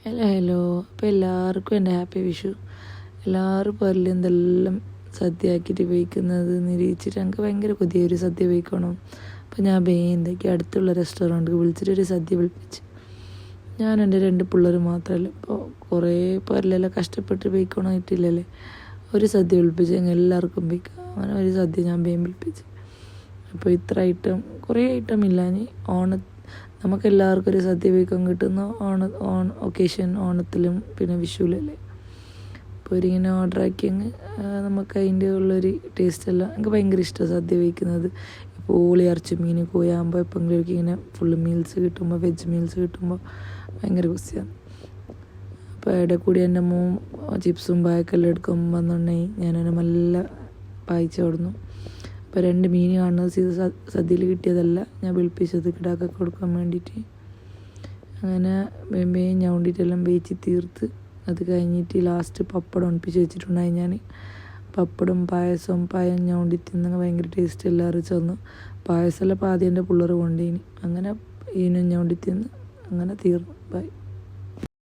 Hello അപ്പോൾ എല്ലാവർക്കും എൻ്റെ ഹാപ്പി വിഷു. എല്ലാവരും പേരിൽ എന്തെല്ലാം സദ്യ ആക്കിയിട്ട് ഉപയോഗിക്കുന്നത് നിരീക്ഷിച്ചിട്ട് എനിക്ക് ഭയങ്കര കൊതിയൊരു സദ്യ ഉപയോഗിക്കണം. അപ്പോൾ ഞാൻ എന്തൊക്കെ അടുത്തുള്ള റെസ്റ്റോറൻറ്റ് വിളിച്ചിട്ടൊരു സദ്യ വിളിപ്പിച്ച്. ഞാൻ എൻ്റെ 2 പിള്ളേർ മാത്രമല്ല, ഇപ്പോൾ കുറേ പേരിലെല്ലാം കഷ്ടപ്പെട്ട് ഉപയോഗിക്കണമായിട്ടില്ലല്ലേ. ഒരു സദ്യ വിളിപ്പിച്ച് ഞങ്ങൾ എല്ലാവർക്കും ഉപയോഗിക്കാം. അങ്ങനെ ഒരു സദ്യ ഞാൻ വിളിപ്പിച്ച്. അപ്പോൾ ഇത്ര ഐറ്റം കുറേ ഐറ്റം ഇല്ല. നമുക്കെല്ലാവർക്കും ഒരു സദ്യ ഉപയോഗിക്കാൻ കിട്ടുന്ന ഒക്കേഷൻ ഓണത്തിലും പിന്നെ വിഷുവിലല്ലേ. അപ്പോൾ ഒരിങ്ങനെ ഓർഡറാക്കിയങ്ങ് നമുക്ക് അതിൻ്റെ ഉള്ളൊരു ടേസ്റ്റെല്ലാം എനിക്ക് ഭയങ്കര ഇഷ്ടമാണ് സദ്യ ഉപയോഗിക്കുന്നത്. ഇപ്പോൾ ഇറച്ചി മീൻ കോയാകുമ്പോൾ എപ്പോഴെങ്കിലും ഇങ്ങനെ ഫുള്ള് മീൽസ് കിട്ടുമ്പോൾ വെജ് മീൽസ് കിട്ടുമ്പോൾ ഭയങ്കര കുസിയാണ്. അപ്പോൾ ഇടയിൽ കൂടി എൻ്റെ മോൻ ചിപ്സും പായക്കെല്ലാം എടുക്കുമ്പോൾ വന്നുണ്ടെങ്കിൽ ഞാനതിനെ നല്ല പായിച്ചു കൊടുന്നു. അപ്പോൾ 2 മീൻ കാണുന്നത് സദ്യയിൽ കിട്ടിയതല്ല, ഞാൻ വിളിപ്പിച്ചത് കിടാക്കൊക്കെ കൊടുക്കാൻ വേണ്ടിയിട്ട്. അങ്ങനെ ഞൗണ്ടിട്ടെല്ലാം വേവിച്ച് തീർത്ത് അത് കഴിഞ്ഞിട്ട് ലാസ്റ്റ് പപ്പടം ഒണിപ്പിച്ച് വെച്ചിട്ടുണ്ടായി. ഞാൻ പപ്പടും പായം ഞൗണ്ടി തിന്നങ്ങ് ഭയങ്കര ടേസ്റ്റ് എല്ലാവരും ചെന്നു. പായസമെല്ലാം ആദ്യം എൻ്റെ പിള്ളേർ കൊണ്ടേനി. അങ്ങനെ ഈനും ഞൗണ്ടി തിന്ന് അങ്ങനെ തീർന്നു. ബൈ.